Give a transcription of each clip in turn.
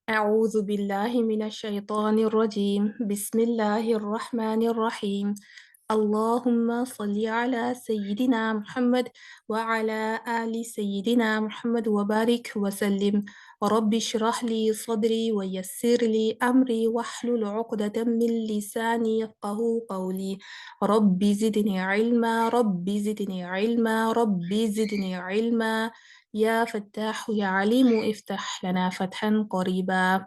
أعوذ بالله من الشيطان الرجيم بسم الله الرحمن الرحيم اللهم صل على سيدنا محمد وعلى آل سيدنا محمد وبارك وسلم رب اشرح لي صدري ويسر لي أمري واحلل عقدة من لساني يفقه قولي رب زدني علما رب زدني علما رب زدني علما يا فتاح يا عليم افتح لنا فتحا قريبا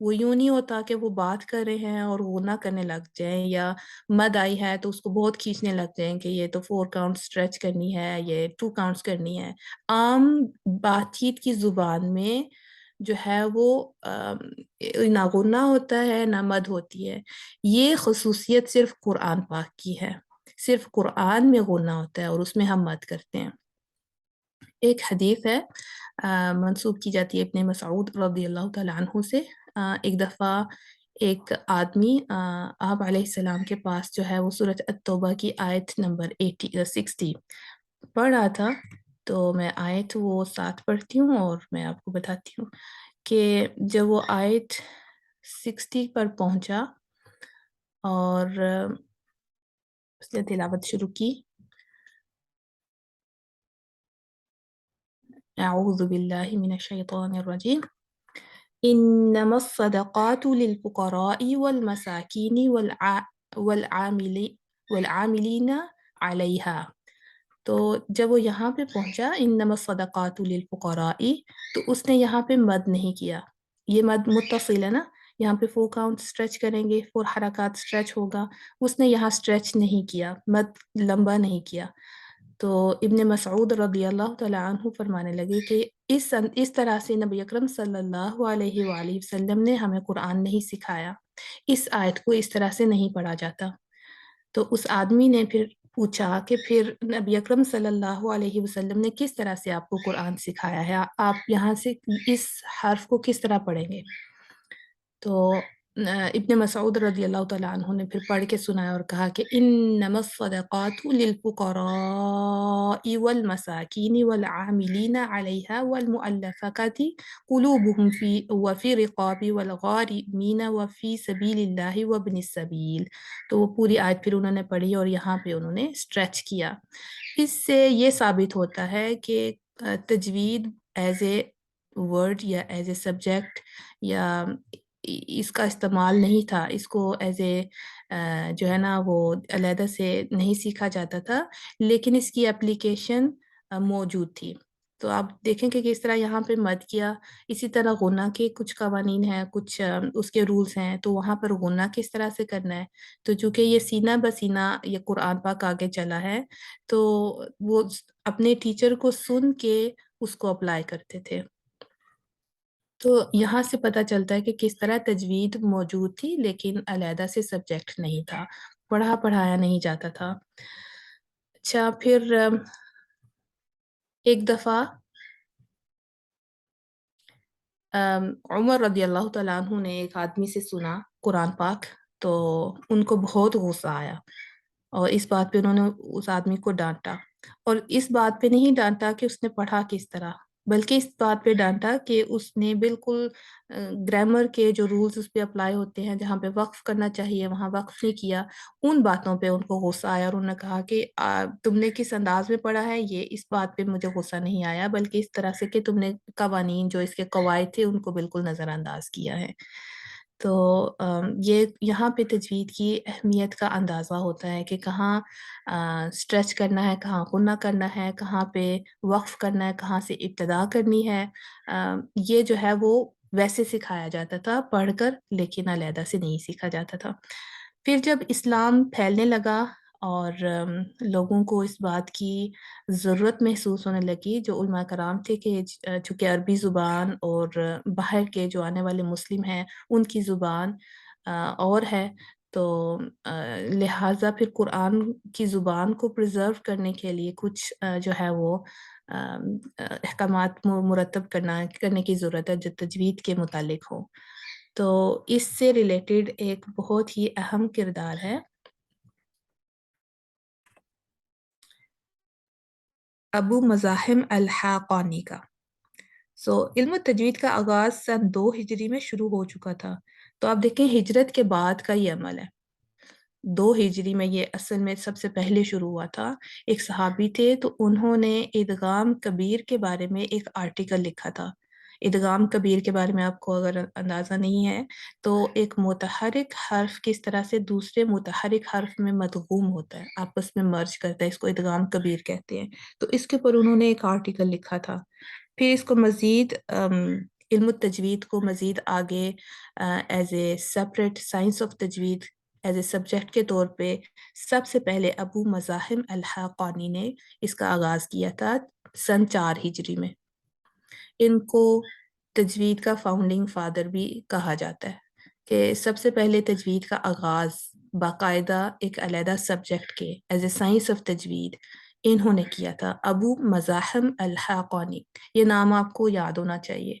وہ یوں نہیں ہوتا کہ وہ بات کر رہے ہیں اور غنہ کرنے لگ جائیں، یا مد آئی ہے تو اس کو بہت کھینچنے لگ جائیں کہ یہ تو 4 کاؤنٹ اسٹریچ کرنی ہے، یہ 2 کاؤنٹس کرنی ہے۔ عام بات چیت کی زبان میں جو ہے وہ نہ غنہ ہوتا ہے نہ مد ہوتی ہے۔ یہ خصوصیت صرف قرآن پاک کی ہے، صرف قرآن میں غنہ ہوتا ہے اور اس میں ہم مد کرتے ہیں۔ ایک حدیث ہے منسوب کی جاتی ہے ابن مسعود رضی اللہ تعالیٰ عنہ سے۔ ایک دفعہ ایک آدمی آپ علیہ السلام کے پاس جو ہے وہ سورۃ التوبہ کی آیت نمبر 60 پڑھ رہا تھا، تو میں آیت وہ ساتھ پڑھتی ہوں اور میں آپ کو بتاتی ہوں کہ جب وہ آیت 60 پر پہنچا اور اس نے تلاوت شروع کی، اعوذ باللہ من الشیطان الرجیم، انما الصدقات للفقراء والمساکین والعاملین علیہا۔ تو جب وہ یہاں پہ پہنچا انما الصدقات للفقراء، تو اس نے یہاں پہ مد نہیں کیا۔ یہ مد متصل ہے نا، یہاں پہ 4 کاؤنٹ اسٹریچ کریں گے، 4 حرکات اسٹریچ ہوگا، اس نے یہاں اسٹریچ نہیں کیا، مد لمبا نہیں کیا۔ تو ابن مسعود رضی اللہ تعالیٰ عنہ فرمانے لگے کہ اس طرح سے نبی اکرم صلی اللہ علیہ وآلہ وسلم نے ہمیں قرآن نہیں سکھایا، اس آیت کو اس طرح سے نہیں پڑھا جاتا۔ تو اس آدمی نے پھر پوچھا کہ پھر نبی اکرم صلی اللہ علیہ وسلم نے کس طرح سے آپ کو قرآن سکھایا ہے، آپ یہاں سے اس حرف کو کس طرح پڑھیں گے؟ تو ابن مسعود رضی اللہ تعالیٰ عنہ نے پھر پڑھ کے سنایا اور کہا کہ انما الصدقات للفقراء والمساکین والعاملین علیہا والمؤلفۃ قلوبهم وفی رقاب والغارمین وفی سبیل اللہ وابن السبیل۔ تو وہ پوری آیت پھر انہوں نے پڑھی اور یہاں پہ انہوں نے اسٹریچ کیا۔ اس سے یہ ثابت ہوتا ہے کہ تجوید ایز اے ورڈ یا ایز اے سبجیکٹ یا اس کا استعمال نہیں تھا، اس کو ایز اے جو ہے نا وہ علیحدہ سے نہیں سیکھا جاتا تھا، لیکن اس کی اپلیکیشن موجود تھی۔ تو آپ دیکھیں کہ کس طرح یہاں پہ مد کیا۔ اسی طرح غنہ کے کچھ قوانین ہیں، کچھ اس کے رولز ہیں، تو وہاں پر غنہ کس طرح سے کرنا ہے۔ تو چونکہ یہ سینہ بسینہ یہ قرآن پاک آگے چلا ہے، تو وہ اپنے ٹیچر کو سن کے اس کو اپلائی کرتے تھے۔ تو یہاں سے پتہ چلتا ہے کہ کس طرح تجوید موجود تھی لیکن علیحدہ سے سبجیکٹ نہیں تھا، پڑھایا نہیں جاتا تھا۔ اچھا، پھر ایک دفعہ عمر رضی اللہ تعالیٰ عنہ نے ایک آدمی سے سنا قرآن پاک، تو ان کو بہت غصہ آیا اور اس بات پہ انہوں نے اس آدمی کو ڈانٹا، اور اس بات پہ نہیں ڈانٹا کہ اس نے پڑھا کس طرح، بلکہ اس بات پہ ڈانٹا کہ اس نے بالکل گرامر کے جو رولز اس پہ اپلائی ہوتے ہیں، جہاں پہ وقف کرنا چاہیے وہاں وقف نہیں کیا۔ ان باتوں پہ ان کو غصہ آیا اور انہوں نے کہا کہ تم نے کس انداز میں پڑھا ہے، یہ اس بات پہ مجھے غصہ نہیں آیا، بلکہ اس طرح سے کہ تم نے قوانین جو اس کے قواعد تھے ان کو بالکل نظر انداز کیا ہے۔ تو یہ یہاں پہ تجوید کی اہمیت کا اندازہ ہوتا ہے کہ کہاں اسٹریچ کرنا ہے، کہاں غنہ کرنا ہے، کہاں پہ وقف کرنا ہے، کہاں سے ابتدا کرنی ہے۔ یہ جو ہے وہ ویسے سکھایا جاتا تھا پڑھ کر، لیکن علیحدہ سے نہیں سیکھا جاتا تھا۔ پھر جب اسلام پھیلنے لگا اور لوگوں کو اس بات کی ضرورت محسوس ہونے لگی، جو علماء کرام تھے کہ چونکہ عربی زبان اور باہر کے جو آنے والے مسلم ہیں ان کی زبان اور ہے، تو لہٰذا پھر قرآن کی زبان کو پریزرو کرنے کے لیے کچھ جو ہے وہ احکامات مرتب کرنے کی ضرورت ہے جو تجوید کے متعلق ہو۔ تو اس سے ریلیٹڈ ایک بہت ہی اہم کردار ہے ابو مزاحم الحاقانی کا۔ علم تجوید کا آغاز سن 2 ہجری میں شروع ہو چکا تھا۔ تو آپ دیکھیں ہجرت کے بعد کا یہ عمل ہے، 2 ہجری میں یہ اصل میں سب سے پہلے شروع ہوا تھا۔ ایک صحابی تھے تو انہوں نے ادغام کبیر کے بارے میں ایک آرٹیکل لکھا تھا۔ ادغام کبیر کے بارے میں آپ کو اگر اندازہ نہیں ہے تو ایک متحرک حرف کس طرح سے دوسرے متحرک حرف میں مدغوم ہوتا ہے، آپس میں مرج کرتا ہے، اس کو ادغام کبیر کہتے ہیں۔ تو اس کے اوپر انہوں نے ایک آرٹیکل لکھا تھا۔ پھر اس کو مزید علم التجوید کو مزید آگے as a separate science of تجوید ایز اے سبجیکٹ کے طور پہ سب سے پہلے ابو مزاحم الحقانی نے اس کا آغاز کیا تھا سن 4 ہجری میں۔ ان کو تجوید کا فاؤنڈنگ فادر بھی کہا جاتا ہے کہ سب سے پہلے تجوید کا آغاز باقاعدہ ایک علیحدہ سبجیکٹ کے ایز اے سائنس آف تجوید انہوں نے کیا تھا، ابو مزاحم الحقانی۔ یہ نام آپ کو یاد ہونا چاہیے۔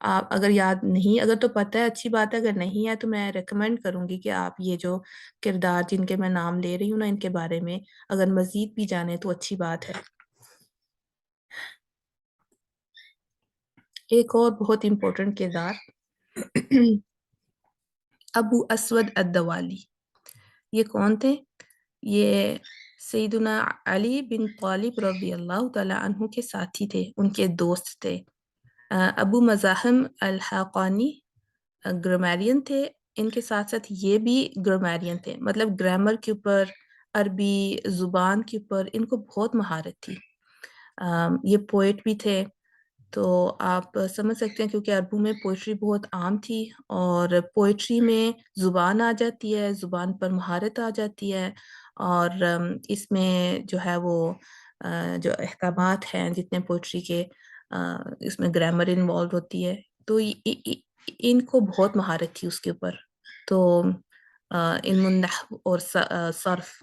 آپ اگر یاد نہیں، اگر تو پتہ ہے اچھی بات ہے، اگر نہیں ہے تو میں ریکمینڈ کروں گی کہ آپ یہ جو کردار جن کے میں نام لے رہی ہوں نا، ان کے بارے میں اگر مزید بھی جانیں تو اچھی بات ہے۔ ایک اور بہت امپورٹنٹ کردار ابو اسود الدوالی۔ یہ کون تھے؟ یہ سیدنا علی بن طالب رضی اللہ تعالی عنہ کے ساتھی تھے، ان کے دوست تھے۔ ابو مزاحم الحقانی گرامیرین تھے، ان کے ساتھ ساتھ یہ بھی گرامیرین تھے، مطلب گرامر کے اوپر، عربی زبان کے اوپر ان کو بہت مہارت تھی۔ یہ پوئٹ بھی تھے، تو آپ سمجھ سکتے ہیں کیونکہ عربوں میں پوئٹری بہت عام تھی، اور پوئٹری میں زبان آ جاتی ہے، زبان پر مہارت آ جاتی ہے، اور اس میں جو ہے وہ جو احکامات ہیں جتنے پوئٹری کے، اس میں گرامر انوالو ہوتی ہے، تو ان کو بہت مہارت تھی اس کے اوپر۔ تو علم النحو اور صرف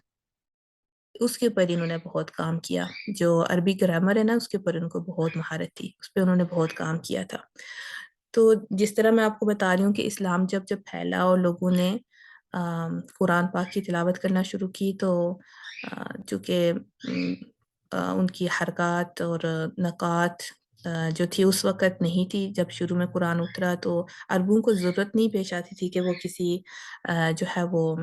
اس کے اوپر انہوں نے بہت کام کیا، جو عربی گرامر ہے نا اس کے اوپر ان کو بہت مہارت تھی، اس پہ انہوں نے بہت کام کیا تھا۔ تو جس طرح میں آپ کو بتا رہی ہوں کہ اسلام جب پھیلا اور لوگوں نے قرآن پاک کی تلاوت کرنا شروع کی، تو چونکہ ان کی حرکات اور نکات جو تھی اس وقت نہیں تھی، جب شروع میں قرآن اترا تو عربوں کو ضرورت نہیں پیش آتی تھی کہ وہ کسی جو ہے وہ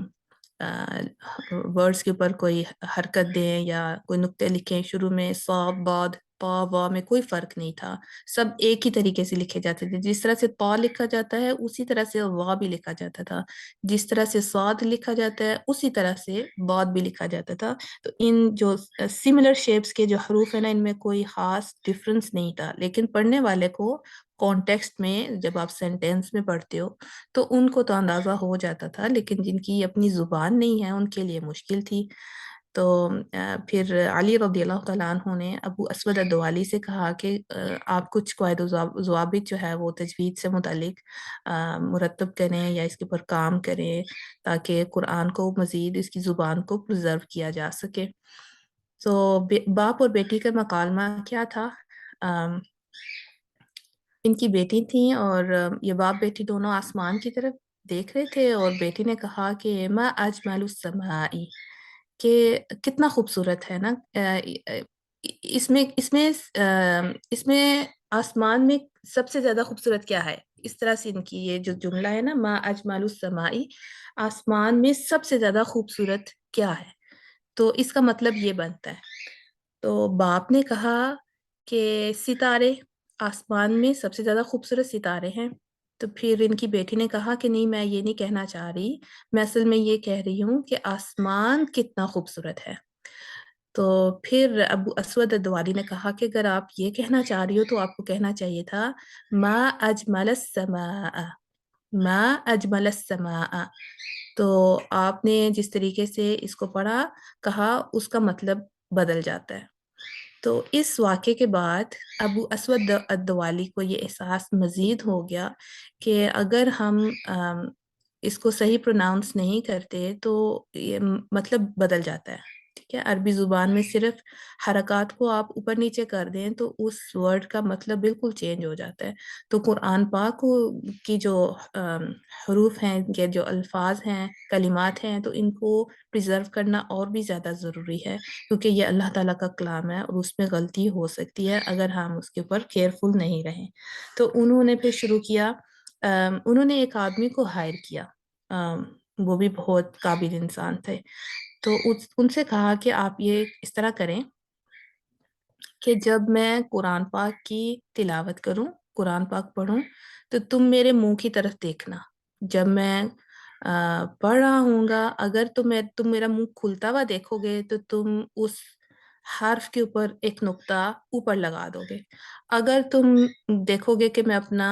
ورڈز کے اوپر کوئی حرکت دیں یا کوئی نقطے لکھیں۔ شروع میں صاد باد طا وا میں کوئی فرق نہیں تھا، سب ایک ہی طریقے سے لکھے جاتے تھے۔ جس طرح سے طا لکھا جاتا ہے اسی طرح سے وا بھی لکھا جاتا تھا، جس طرح سے صاد لکھا جاتا ہے اسی طرح سے باد بھی لکھا جاتا تھا۔ تو ان جو سملر شیپس کے جو حروف ہیں نا، ان میں کوئی خاص ڈفرنس نہیں تھا، لیکن پڑھنے والے کو کانٹیکسٹ میں جب آپ سینٹینس میں پڑھتے ہو تو ان کو تو اندازہ ہو جاتا تھا، لیکن جن کی اپنی زبان نہیں ہے ان کے لیے مشکل تھی۔ تو پھر علی رضی اللہ تعالیٰ عنہ نے ابو اسود الدوالی سے کہا کہ آپ کچھ قواعد و ضوابط جو ہے وہ تجوید سے متعلق مرتب کریں یا اس کے اوپر کام کریں، تاکہ قرآن کو مزید اس کی زبان کو پرزرو کیا جا سکے۔ تو باپ اور بیٹی کا مکالمہ کیا تھا؟ ان کی بیٹی تھیں، اور یہ باپ بیٹی دونوں آسمان کی طرف دیکھ رہے تھے، اور بیٹی نے کہا کہ ما اجمل السمائی، کہ کتنا خوبصورت ہے نا۔ اس میں اس میں اس میں آسمان میں سب سے زیادہ خوبصورت کیا ہے؟ اس طرح سے ان کی یہ جو جملہ ہے نا، ما اجمل السمائی، آسمان میں سب سے زیادہ خوبصورت کیا ہے؟ تو اس کا مطلب یہ بنتا ہے، تو باپ نے کہا کہ ستارے، آسمان میں سب سے زیادہ خوبصورت ستارے ہیں۔ تو پھر ان کی بیٹی نے کہا کہ نہیں، میں یہ نہیں کہنا چاہ رہی، میں اصل میں یہ کہہ رہی ہوں کہ آسمان کتنا خوبصورت ہے۔ تو پھر ابو اسود الدوالی نے کہا کہ اگر آپ یہ کہنا چاہ رہی ہو تو آپ کو کہنا چاہیے تھا ما اجمل السماء، ما اجمل السماء۔ تو آپ نے جس طریقے سے اس کو پڑھا، کہا، اس کا مطلب بدل جاتا ہے۔ تو اس واقعے کے بعد ابو اسود الدوالی کو یہ احساس مزید ہو گیا کہ اگر ہم اس کو صحیح پروناؤنس نہیں کرتے تو یہ مطلب بدل جاتا ہے، ٹھیک ہے؟ عربی زبان میں صرف حرکات کو آپ اوپر نیچے کر دیں تو اس ورڈ کا مطلب بالکل چینج ہو جاتا ہے۔ تو قرآن پاک کی جو حروف ہیں، ان کے جو الفاظ ہیں، کلمات ہیں، تو ان کو پریزرو کرنا اور بھی زیادہ ضروری ہے، کیونکہ یہ اللہ تعالیٰ کا کلام ہے اور اس میں غلطی ہو سکتی ہے اگر ہم اس کے اوپر کیئرفل نہیں رہیں۔ تو انہوں نے پھر شروع کیا، انہوں نے ایک آدمی کو ہائر کیا، وہ بھی بہت قابل انسان تھے۔ تو ان سے کہا کہ آپ یہ اس طرح کریں کہ جب میں قرآن پاک کی تلاوت کروں، قرآن پاک پڑھوں، تو تم میرے منہ کی طرف دیکھنا۔ جب میں پڑھ رہا ہوں گا، اگر تم میرا منہ کھلتا ہوا دیکھو گے تو تم اس حرف کے اوپر ایک نقطہ اوپر لگا دو گے۔ اگر تم دیکھو گے کہ میں اپنا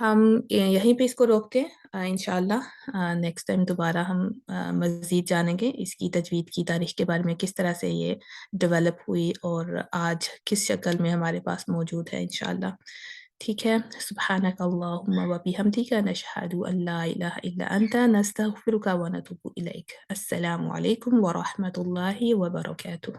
ہم یہیں پہ اس کو روکتے ہیں انشاءاللہ نیکسٹ ٹائم دوبارہ ہم مزید جانیں گے اس کی تجوید کی تاریخ کے بارے میں، کس طرح سے یہ ڈیولپ ہوئی اور آج کس شکل میں ہمارے پاس موجود ہے انشاءاللہ. ٹھیک ہے. سبحانک اللہم و بحمدک نشہد ان لا الہ الا انت نستغفرک و نتوب الیک. السلام علیکم ورحمۃ اللہ وبرکاتہ.